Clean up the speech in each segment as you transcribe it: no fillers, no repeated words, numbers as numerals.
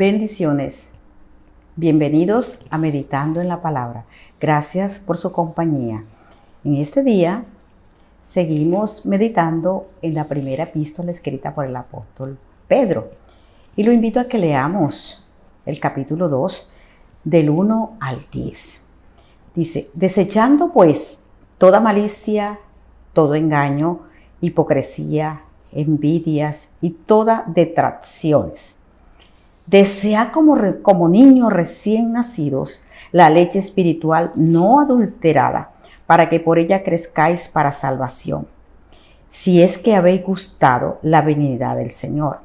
Bendiciones. Bienvenidos a Meditando en la Palabra. Gracias por su compañía. En este día seguimos meditando en la primera epístola escrita por el apóstol Pedro. Y lo invito a que leamos el capítulo 2 del 1 al 10. Dice: desechando pues toda malicia, todo engaño, hipocresía, envidias y toda detracciones. Desea como niños recién nacidos la leche espiritual no adulterada, para que por ella crezcáis para salvación, si es que habéis gustado la benignidad del Señor.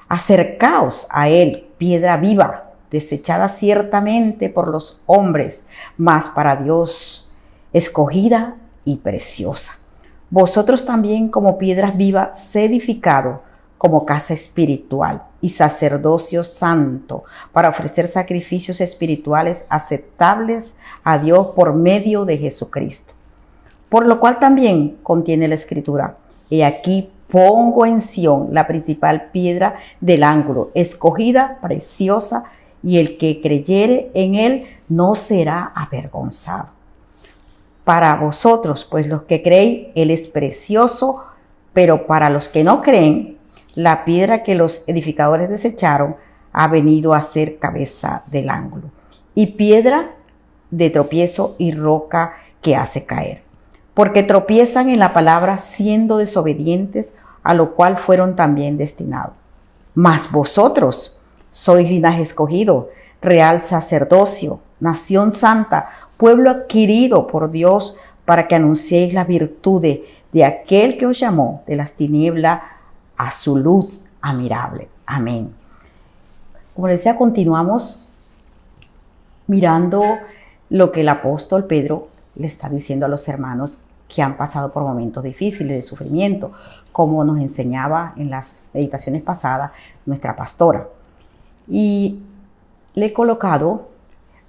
Acercaos a Él, piedra viva, desechada ciertamente por los hombres, mas para Dios escogida y preciosa. Vosotros también, como piedras vivas, sed edificado como casa espiritual y sacerdocio santo, para ofrecer sacrificios espirituales aceptables a Dios por medio de Jesucristo. Por lo cual también contiene la Escritura: he aquí pongo en Sión la principal piedra del ángulo, escogida, preciosa, y el que creyere en él no será avergonzado. Para vosotros, pues los que creéis, él es precioso, pero para los que no creen, la piedra que los edificadores desecharon ha venido a ser cabeza del ángulo, y piedra de tropiezo y roca que hace caer. Porque tropiezan en la palabra, siendo desobedientes, a lo cual fueron también destinados. Mas vosotros sois linaje escogido, real sacerdocio, nación santa, pueblo adquirido por Dios, para que anunciéis las virtudes de aquel que os llamó de las tinieblas a su luz admirable. Amén. Como les decía, continuamos mirando lo que el apóstol Pedro le está diciendo a los hermanos que han pasado por momentos difíciles de sufrimiento, como nos enseñaba en las meditaciones pasadas nuestra pastora. Y le he colocado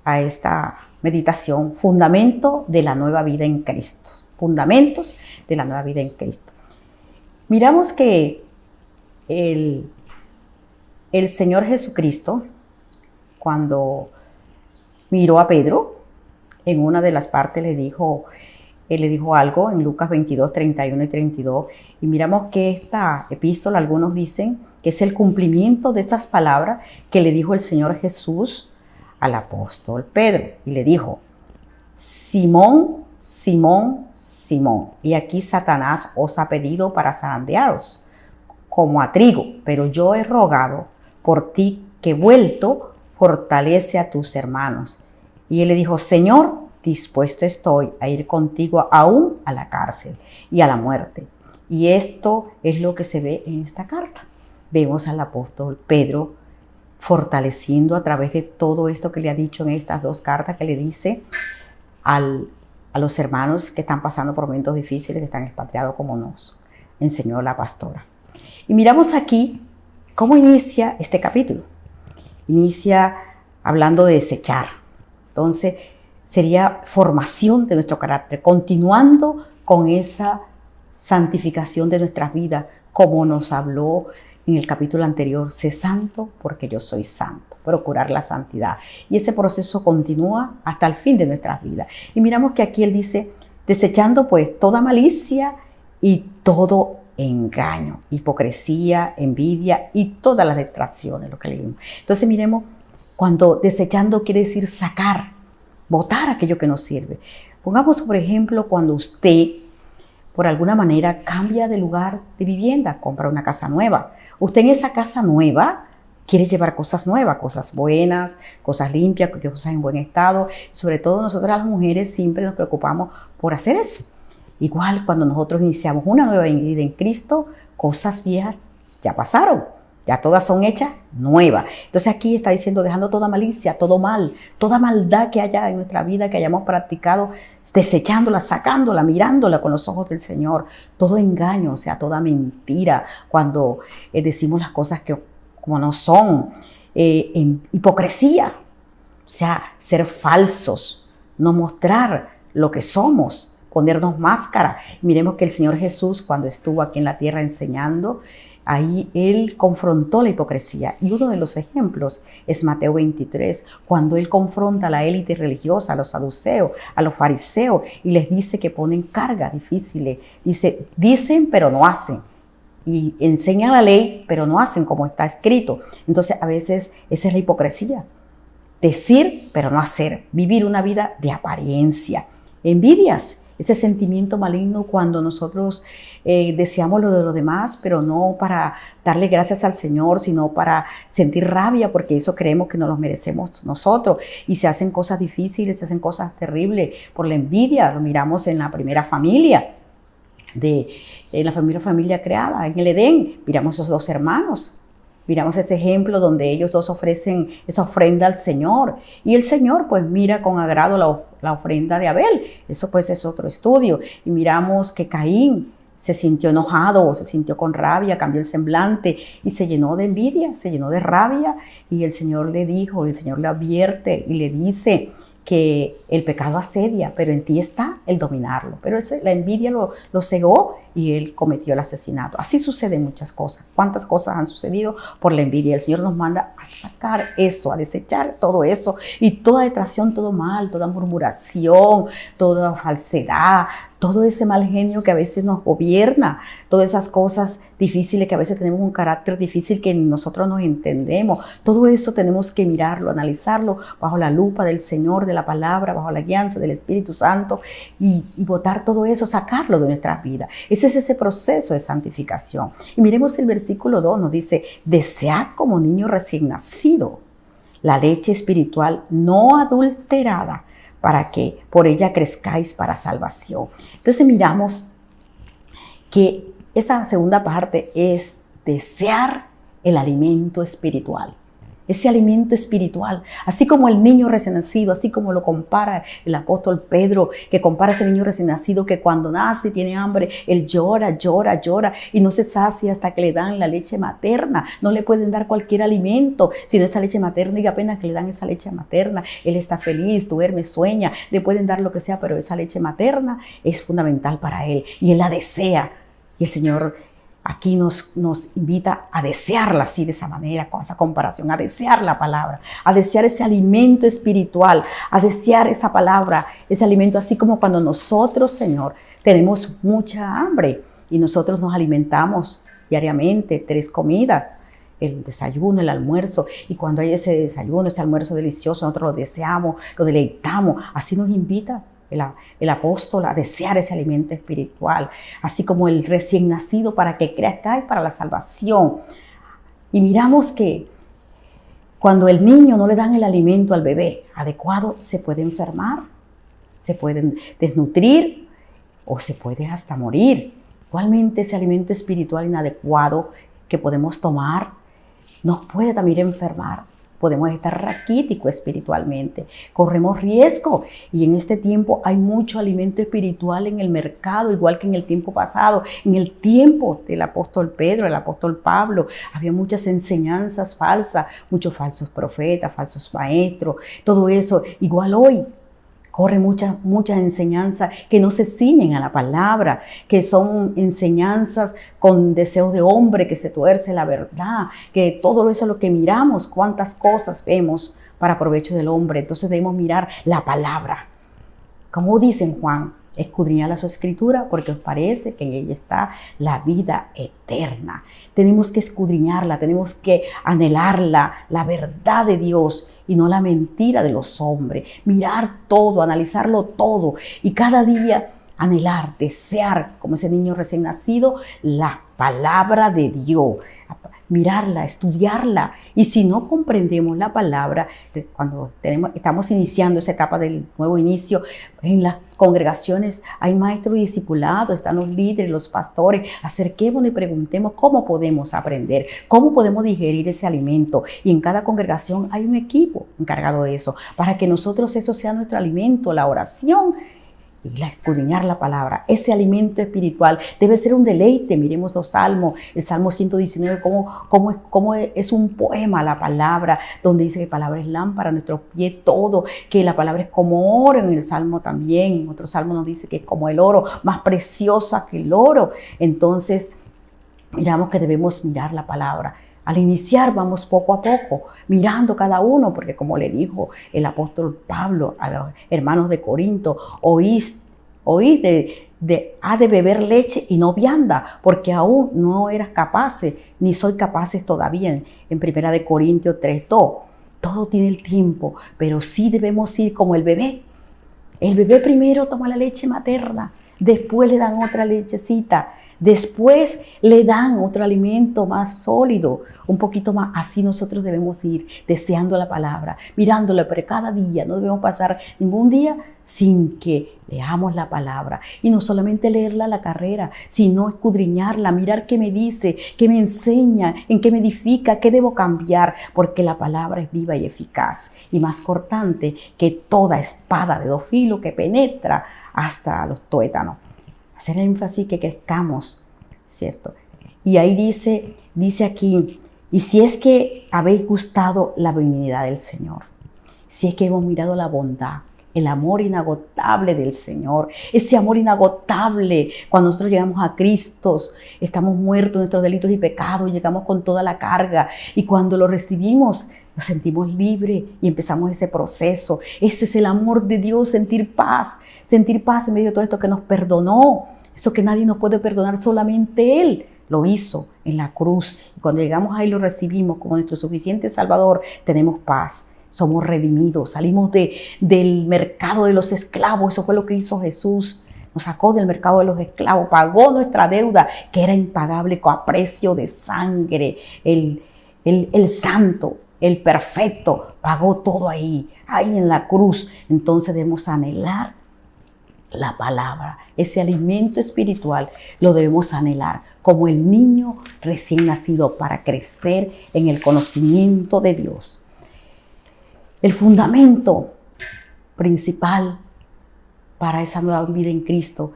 a esta meditación fundamento de la nueva vida en Cristo. Fundamentos de la nueva vida en Cristo. Miramos que el Señor Jesucristo, cuando miró a Pedro, en una de las partes él le dijo algo en Lucas 22, 31 y 32, y miramos que esta epístola, algunos dicen que es el cumplimiento de esas palabras que le dijo el Señor Jesús al apóstol Pedro, y le dijo: Simón, Simón, Simón, y aquí Satanás os ha pedido para zarandearos como a trigo, pero yo he rogado por ti que, vuelto, fortalece a tus hermanos. Y él le dijo: Señor, dispuesto estoy a ir contigo aún a la cárcel y a la muerte. Y esto es lo que se ve en esta carta. Vemos al apóstol Pedro fortaleciendo a través de todo esto que le ha dicho en estas dos cartas, que le dice a los hermanos que están pasando por momentos difíciles, que están expatriados, como nos enseñó la pastora. Y miramos aquí cómo inicia este capítulo. Inicia hablando de desechar. Entonces, sería formación de nuestro carácter, continuando con esa santificación de nuestras vidas, como nos habló en el capítulo anterior: sé santo porque yo soy santo, procurar la santidad. Y ese proceso continúa hasta el fin de nuestras vidas. Y miramos que aquí él dice: desechando pues toda malicia y todo engaño, hipocresía, envidia y todas las detracciones, lo que leímos. Entonces miremos, cuando desechando quiere decir sacar, botar aquello que nos sirve. Pongamos, por ejemplo, cuando usted, por alguna manera, cambia de lugar de vivienda, compra una casa nueva. Usted en esa casa nueva quiere llevar cosas nuevas, cosas buenas, cosas limpias, cosas en buen estado. Sobre todo nosotras las mujeres siempre nos preocupamos por hacer eso. Igual cuando nosotros iniciamos una nueva vida en Cristo, cosas viejas ya pasaron, ya todas son hechas nuevas. Entonces aquí está diciendo: dejando toda malicia, todo mal, toda maldad que haya en nuestra vida, que hayamos practicado, desechándola, sacándola, mirándola con los ojos del Señor. Todo engaño, o sea, toda mentira, cuando decimos las cosas que como no son, hipocresía, o sea, ser falsos, no mostrar lo que somos, ponernos máscara. Miremos que el Señor Jesús, cuando estuvo aquí en la tierra enseñando, Ahí él confrontó la hipocresía y uno de los ejemplos es Mateo 23, cuando él confronta a la élite religiosa, a los saduceos, a los fariseos y les dice que ponen cargas difíciles. Dice, dicen pero no hacen y enseñan la ley pero no hacen como está escrito. Entonces a veces esa es la hipocresía, decir pero no hacer, vivir una vida de apariencia. Envidias, ese sentimiento maligno cuando nosotros deseamos lo de los demás, pero no para darle gracias al Señor, sino para sentir rabia, porque eso creemos que nos lo merecemos nosotros. Y se hacen cosas difíciles, se hacen cosas terribles por la envidia. Lo miramos en la primera familia, en la familia creada en el Edén. Miramos esos dos hermanos. Miramos ese ejemplo donde ellos dos ofrecen esa ofrenda al Señor y el Señor pues mira con agrado la ofrenda de Abel. Eso pues es otro estudio. Y miramos que Caín se sintió enojado, se sintió con rabia, cambió el semblante y se llenó de envidia, se llenó de rabia y el Señor le dijo, el Señor le advierte y le dice que el pecado asedia, pero en ti está el dominarlo. Pero la envidia lo cegó y él cometió el asesinato. Así suceden muchas cosas. ¿Cuántas cosas han sucedido por la envidia? El Señor nos manda a sacar eso, a desechar todo eso y toda detracción, todo mal, toda murmuración, toda falsedad, todo ese mal genio que a veces nos gobierna, todas esas cosas difíciles que a veces tenemos un carácter difícil que nosotros nos entendemos. Todo eso tenemos que mirarlo, analizarlo bajo la lupa del Señor, de la palabra, bajo la guianza del Espíritu Santo y botar todo eso, sacarlo de nuestras vidas. Ese es ese proceso de santificación. Y miremos el versículo 2, nos dice, desead como niño recién nacido la leche espiritual no adulterada, para que por ella crezcáis para salvación. Entonces miramos que esa segunda parte es desear el alimento espiritual. Ese alimento espiritual, así como el niño recién nacido, así como lo compara el apóstol Pedro, que compara a ese niño recién nacido que cuando nace y tiene hambre, él llora y no se sacia hasta que le dan la leche materna. No le pueden dar cualquier alimento, sino esa leche materna, y apenas que le dan esa leche materna, él está feliz, duerme, sueña, le pueden dar lo que sea, pero esa leche materna es fundamental para él y él la desea. Y el Señor aquí nos invita a desearla así, de esa manera, con esa comparación, a desear la palabra, a desear ese alimento espiritual, a desear esa palabra, ese alimento, así como cuando nosotros, Señor, tenemos mucha hambre y nosotros nos alimentamos diariamente, 3 comidas, el desayuno, el almuerzo, y cuando hay ese desayuno, ese almuerzo delicioso, nosotros lo deseamos, lo deleitamos, así nos invita el apóstol a desear ese alimento espiritual, así como el recién nacido para que crezca para la salvación. Y miramos que cuando el niño no le dan el alimento al bebé adecuado, se puede enfermar, se puede desnutrir o se puede hasta morir. Igualmente ese alimento espiritual inadecuado que podemos tomar nos puede también enfermar. Podemos estar raquíticos espiritualmente, corremos riesgo y en este tiempo hay mucho alimento espiritual en el mercado, igual que en el tiempo pasado. En el tiempo del apóstol Pedro, el apóstol Pablo, había muchas enseñanzas falsas, muchos falsos profetas, falsos maestros, todo eso. Igual hoy corre muchas enseñanzas que no se ciñen a la palabra, que son enseñanzas con deseos de hombre, que se tuerce la verdad, que todo eso es lo que miramos, cuántas cosas vemos para provecho del hombre. Entonces debemos mirar la palabra. Como dice en Juan, escudriñad su escritura porque os parece que en ella está la vida eterna. Tenemos que escudriñarla, tenemos que anhelarla, la verdad de Dios y no la mentira de los hombres. Mirar todo, analizarlo todo y cada día anhelar, desear, como ese niño recién nacido, la palabra de Dios. Mirarla, estudiarla. Y si no comprendemos la palabra, cuando estamos iniciando esa etapa del nuevo inicio, en las congregaciones hay maestros y discipulados, están los líderes, los pastores. Acerquémonos y preguntemos cómo podemos aprender, cómo podemos digerir ese alimento. Y en cada congregación hay un equipo encargado de eso, para que nosotros eso sea nuestro alimento, la oración y escudriñar la palabra. Ese alimento espiritual debe ser un deleite. Miremos los salmos, el Salmo 119, cómo es un poema la palabra, donde dice que la palabra es lámpara a nuestros pies, todo, que la palabra es como oro. En el Salmo también, en otro Salmo nos dice que es como el oro, más preciosa que el oro. Entonces, miramos que debemos mirar la palabra. Al iniciar vamos poco a poco, mirando cada uno, porque como le dijo el apóstol Pablo a los hermanos de Corinto, oís ha de beber leche y no vianda, porque aún no eras capaces, ni soy capaces todavía. En Primera de Corintios 3:2, todo tiene el tiempo, pero sí debemos ir como el bebé. El bebé primero toma la leche materna, después le dan otra lechecita, después le dan otro alimento más sólido, un poquito más. Así nosotros debemos ir deseando la palabra, mirándola, pero cada día no debemos pasar ningún día sin que leamos la palabra. Y no solamente leerla a la carrera, sino escudriñarla, mirar qué me dice, qué me enseña, en qué me edifica, qué debo cambiar, porque la palabra es viva y eficaz y más cortante que toda espada de dos filos que penetra hasta los tuétanos. Hacer énfasis que crezcamos, ¿cierto? Y ahí dice aquí, y si es que habéis gustado la benignidad del Señor, si es que hemos mirado la bondad, el amor inagotable del Señor, ese amor inagotable, cuando nosotros llegamos a Cristo, estamos muertos en nuestros delitos y pecados, llegamos con toda la carga, y cuando lo recibimos, nos sentimos libres y empezamos ese proceso. Ese es el amor de Dios, sentir paz en medio de todo esto que nos perdonó, eso que nadie nos puede perdonar, solamente Él lo hizo en la cruz. Y cuando llegamos ahí lo recibimos como nuestro suficiente Salvador, tenemos paz. Somos redimidos, salimos del mercado de los esclavos. Eso fue lo que hizo Jesús. Nos sacó del mercado de los esclavos, pagó nuestra deuda, que era impagable a precio de sangre. El santo, el perfecto, pagó todo ahí en la cruz. Entonces debemos anhelar la palabra, ese alimento espiritual lo debemos anhelar como el niño recién nacido para crecer en el conocimiento de Dios. El fundamento principal para esa nueva vida en Cristo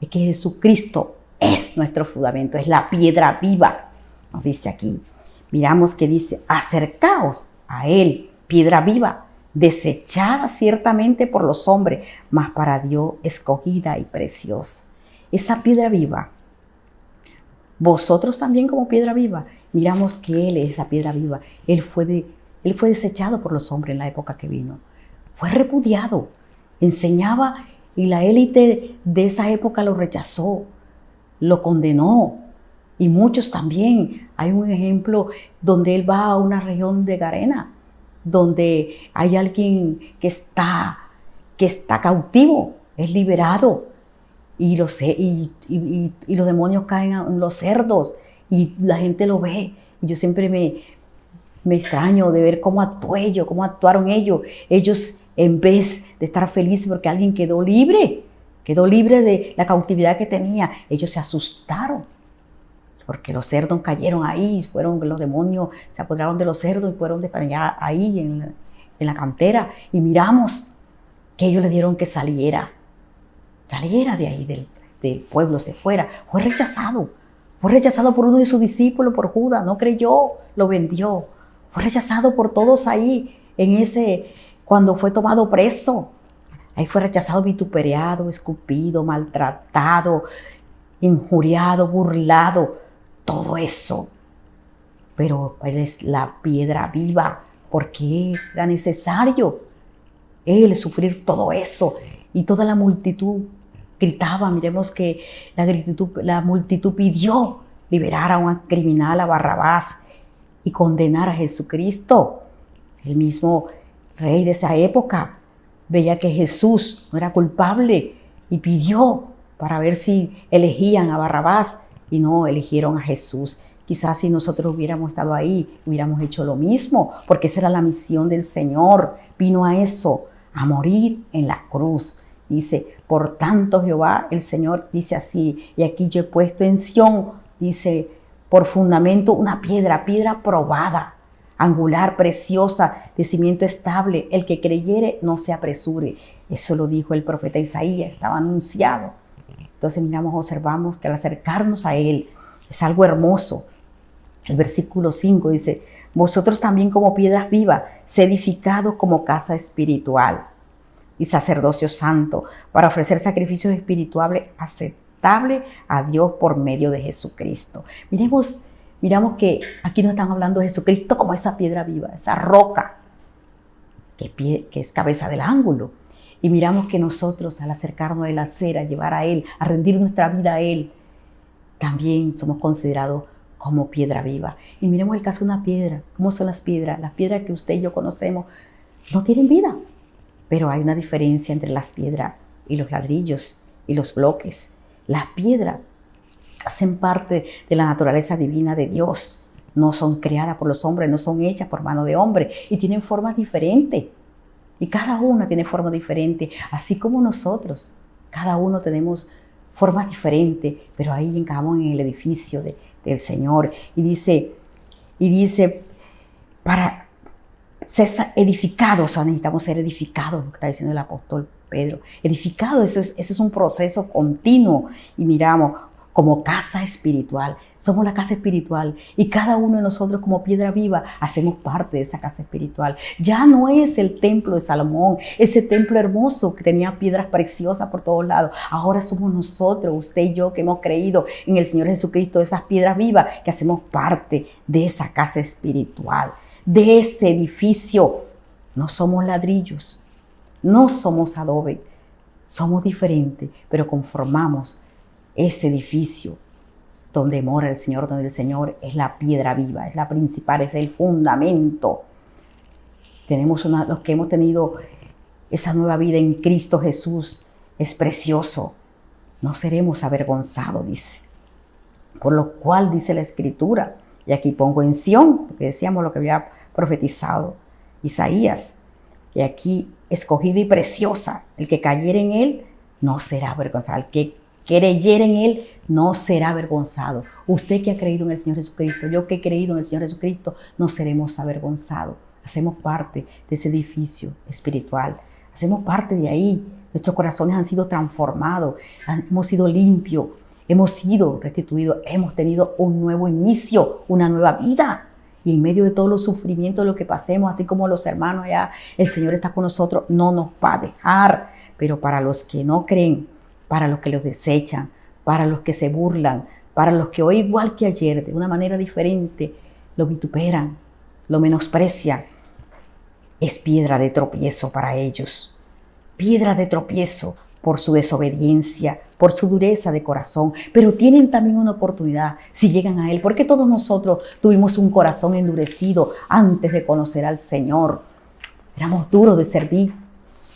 es que Jesucristo es nuestro fundamento, es la piedra viva, nos dice aquí. Miramos que dice, acercaos a Él, piedra viva, desechada ciertamente por los hombres, mas para Dios escogida y preciosa. Esa piedra viva, vosotros también como piedra viva, miramos que Él es esa piedra viva. Él fue desechado por los hombres en la época que vino. Fue repudiado, enseñaba y la élite de esa época lo rechazó, lo condenó. Y muchos también. Hay un ejemplo donde él va a una región de Garena, donde hay alguien que está cautivo, es liberado, y los demonios caen en los cerdos, y la gente lo ve. Y yo siempre me extraño de ver cómo actuaron ellos. Ellos, en vez de estar felices porque alguien quedó libre de la cautividad que tenía, ellos se asustaron. Porque los cerdos cayeron ahí, los demonios se apoderaron de los cerdos y fueron de allá ahí en la cantera. Y miramos que ellos le dieron que saliera de ahí del pueblo, se fuera. Fue rechazado por uno de sus discípulos, por Judas, no creyó, lo vendió. Fue rechazado por todos ahí, cuando fue tomado preso. Ahí fue rechazado, vituperado, escupido, maltratado, injuriado, burlado. Todo eso, pero Él es la piedra viva, porque era necesario Él sufrir todo eso. Y toda la multitud gritaba. Miremos que la multitud pidió liberar a un criminal, a Barrabás, y condenar a Jesucristo. El mismo rey de esa época veía que Jesús no era culpable y pidió para ver si elegían a Barrabás. Y no eligieron a Jesús. Quizás si nosotros hubiéramos estado ahí, hubiéramos hecho lo mismo, porque esa era la misión del Señor. Vino a eso, a morir en la cruz. Dice, por tanto Jehová, el Señor, dice así, y aquí yo he puesto en Sión, dice, por fundamento una piedra probada, angular, preciosa, de cimiento estable. El que creyere no se apresure. Eso lo dijo el profeta Isaías, estaba anunciado. Entonces observamos que al acercarnos a Él es algo hermoso. El versículo 5 dice, vosotros también como piedras vivas, sed edificados como casa espiritual y sacerdocio santo, para ofrecer sacrificios espirituales aceptables aceptable a Dios por medio de Jesucristo. Miramos que aquí nos están hablando de Jesucristo como esa piedra viva, esa roca que es cabeza del ángulo. Y miramos que nosotros, al acercarnos a Él, a hacer, a llevar a Él, a rendir nuestra vida a Él, también somos considerados como piedra viva. Y miremos el caso de una piedra. ¿Cómo son las piedras? Las piedras que usted y yo conocemos no tienen vida. Pero hay una diferencia entre las piedras y los ladrillos y los bloques. Las piedras hacen parte de la naturaleza divina de Dios. No son creadas por los hombres, no son hechas por mano de hombre y tienen formas diferentes. Y cada una tiene forma diferente, así como nosotros. Cada uno tenemos formas diferentes, pero ahí encajamos en el edificio del Señor. Y dice, para ser edificados, o sea, necesitamos ser edificados, lo que está diciendo el apóstol Pedro. Edificados, ese es un proceso continuo. Y miramos, como casa espiritual. Somos la casa espiritual y cada uno de nosotros como piedra viva hacemos parte de esa casa espiritual. Ya no es el templo de Salomón, ese templo hermoso que tenía piedras preciosas por todos lados. Ahora somos nosotros, usted y yo, que hemos creído en el Señor Jesucristo, esas piedras vivas que hacemos parte de esa casa espiritual, de ese edificio. No somos ladrillos, no somos adobe, somos diferentes, pero conformamos ese edificio donde mora el Señor, donde el Señor es la piedra viva, es la principal, es el fundamento. Los que hemos tenido esa nueva vida en Cristo Jesús, es precioso. No seremos avergonzados, dice. Por lo cual dice la Escritura, y aquí pongo en Sión, porque decíamos lo que había profetizado Isaías, y aquí escogida y preciosa, el que cayere en él no será avergonzado, el que creyera en Él no será avergonzado. Usted que ha creído en el Señor Jesucristo, yo que he creído en el Señor Jesucristo, no seremos avergonzados. Hacemos parte de ese edificio espiritual. Hacemos parte de ahí. Nuestros corazones han sido transformados, hemos sido limpios, hemos sido restituidos, hemos tenido un nuevo inicio, una nueva vida. Y en medio de todos los sufrimientos, lo que pasemos, así como los hermanos allá, el Señor está con nosotros, no nos va a dejar. Pero para los que no creen, para los que los desechan, para los que se burlan, para los que hoy igual que ayer, de una manera diferente, lo vituperan, lo menosprecian, es piedra de tropiezo para ellos. Piedra de tropiezo por su desobediencia, por su dureza de corazón, pero tienen también una oportunidad si llegan a Él, porque todos nosotros tuvimos un corazón endurecido antes de conocer al Señor. Éramos duros de servir,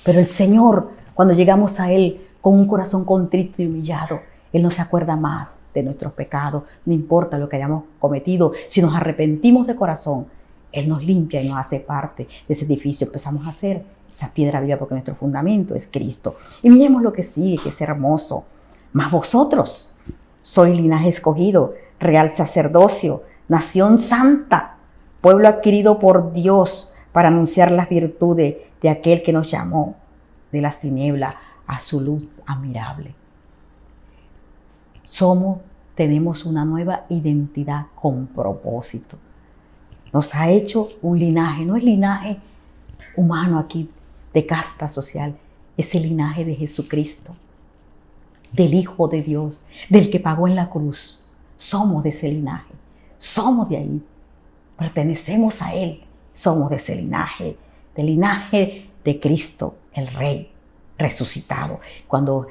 pero el Señor, cuando llegamos a Él, con un corazón contrito y humillado, Él no se acuerda más de nuestros pecados, no importa lo que hayamos cometido. Si nos arrepentimos de corazón, Él nos limpia y nos hace parte de ese edificio. Empezamos a hacer esa piedra viva porque nuestro fundamento es Cristo. Y miremos lo que sigue, que es hermoso. Mas vosotros sois linaje escogido, real sacerdocio, nación santa, pueblo adquirido por Dios para anunciar las virtudes de aquel que nos llamó de las tinieblas a su luz admirable. Tenemos una nueva identidad con propósito. Nos ha hecho un linaje, no es linaje humano aquí de casta social, es el linaje de Jesucristo, del Hijo de Dios, del que pagó en la cruz. Somos de ese linaje, somos de ahí, pertenecemos a Él, somos de ese linaje, del linaje de Cristo, el Rey resucitado. Cuando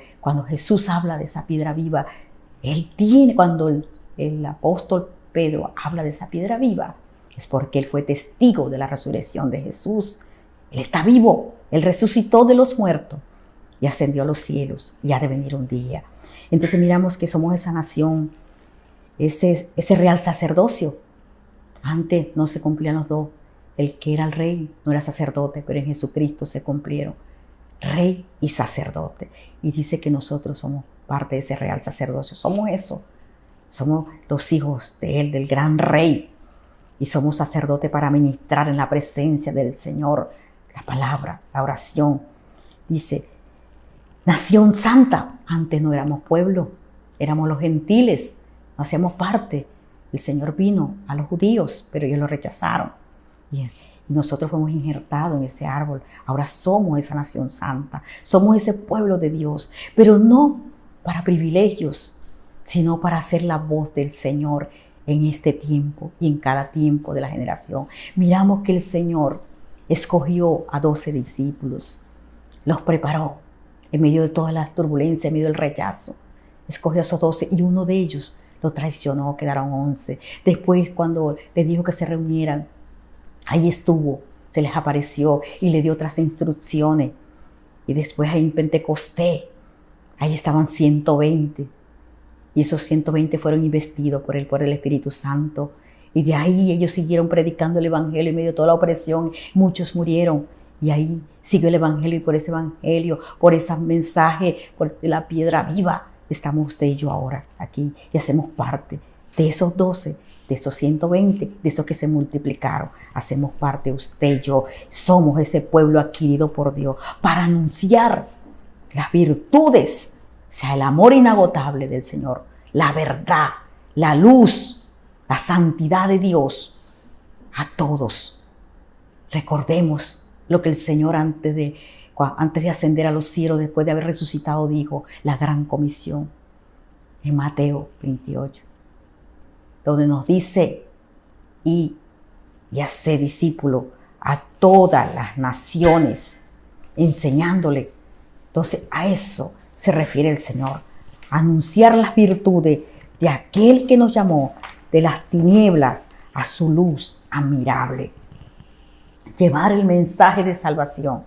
Jesús habla de esa piedra viva, cuando el apóstol Pedro habla de esa piedra viva, es porque él fue testigo de la resurrección de Jesús. Él está vivo, Él resucitó de los muertos y ascendió a los cielos y ha de venir un día. Entonces miramos que somos esa nación, ese real sacerdocio. Antes no se cumplían los dos. El que era el rey no era sacerdote, pero en Jesucristo se cumplieron. Rey y sacerdote. Y dice que nosotros somos parte de ese real sacerdocio. Somos eso. Somos los hijos de Él, del gran Rey. Y somos sacerdotes para ministrar en la presencia del Señor la palabra, la oración. Dice, nación santa. Antes no éramos pueblo, éramos los gentiles. No hacíamos parte. El Señor vino a los judíos, pero ellos lo rechazaron. Y nosotros fuimos injertados en ese árbol. Ahora somos esa nación santa. Somos ese pueblo de Dios. Pero no para privilegios, sino para hacer la voz del Señor en este tiempo y en cada tiempo de la generación. Miramos que el Señor escogió a 12 discípulos, los preparó en medio de todas las turbulencias, en medio del rechazo. Escogió a esos 12 y uno de ellos lo traicionó, quedaron 11. Después, cuando les dijo que se reunieran, ahí estuvo, se les apareció y le dio otras instrucciones. Y después ahí en Pentecostés, ahí estaban 120. Y esos 120 fueron investidos por el Espíritu Santo. Y de ahí ellos siguieron predicando el Evangelio en medio de toda la opresión. Muchos murieron. Y ahí siguió el Evangelio, y por ese Evangelio, por ese mensaje, por la piedra viva, estamos usted y yo ahora aquí y hacemos parte de esos 12, de esos 120, de esos que se multiplicaron. Hacemos parte usted y yo. Somos ese pueblo adquirido por Dios para anunciar las virtudes, o sea, el amor inagotable del Señor, la verdad, la luz, la santidad de Dios a todos. Recordemos lo que el Señor antes de ascender a los cielos, después de haber resucitado, dijo, la gran comisión, en Mateo 28, donde nos dice, y hacer discípulos a todas las naciones, enseñándole. Entonces a eso se refiere el Señor, anunciar las virtudes de aquel que nos llamó de las tinieblas a su luz admirable. Llevar el mensaje de salvación.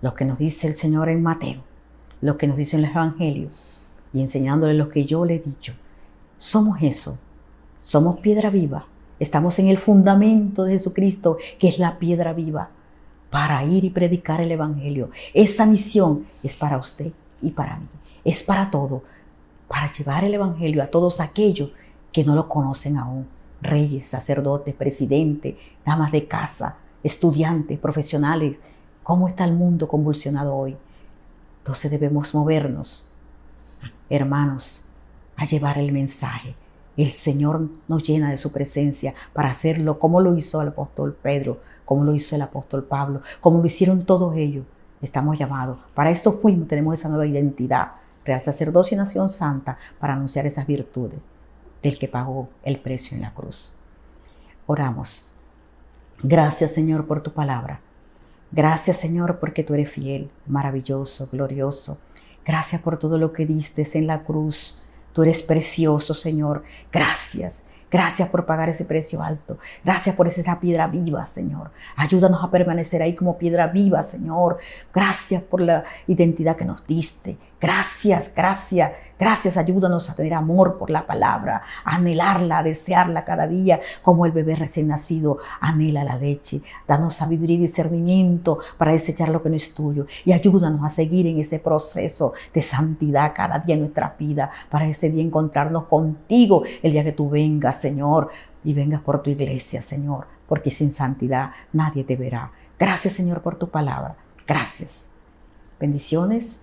Lo que nos dice el Señor en Mateo, lo que nos dice en el Evangelio y enseñándole lo que yo le he dicho. Somos eso, somos piedra viva. Estamos en el fundamento de Jesucristo, que es la piedra viva, para ir y predicar el Evangelio. Esa misión es para usted y para mí. Es para todo, para llevar el Evangelio a todos aquellos que no lo conocen aún. Reyes, sacerdotes, presidentes, damas de casa, estudiantes, profesionales. ¿Cómo está el mundo convulsionado hoy? Entonces debemos movernos, hermanos, a llevar el mensaje. El Señor nos llena de su presencia para hacerlo como lo hizo el apóstol Pedro, como lo hizo el apóstol Pablo, como lo hicieron todos ellos. Estamos llamados. Para eso fuimos, tenemos esa nueva identidad, real sacerdocio y nación santa, para anunciar esas virtudes del que pagó el precio en la cruz. Oramos. Gracias, Señor, por tu palabra. Gracias, Señor, porque tú eres fiel, maravilloso, glorioso. Gracias por todo lo que diste en la cruz. Tú eres precioso, Señor. Gracias. Gracias por pagar ese precio alto. Gracias por esa piedra viva, Señor. Ayúdanos a permanecer ahí como piedra viva, Señor. Gracias por la identidad que nos diste. Gracias, gracias, gracias. Ayúdanos a tener amor por la palabra, a anhelarla, a desearla cada día, como el bebé recién nacido anhela la leche. Danos sabiduría y discernimiento para desechar lo que no es tuyo. Y ayúdanos a seguir en ese proceso de santidad cada día en nuestra vida, para ese día encontrarnos contigo el día que tú vengas, Señor, y vengas por tu iglesia, Señor, porque sin santidad nadie te verá. Gracias, Señor, por tu palabra. Gracias. Bendiciones.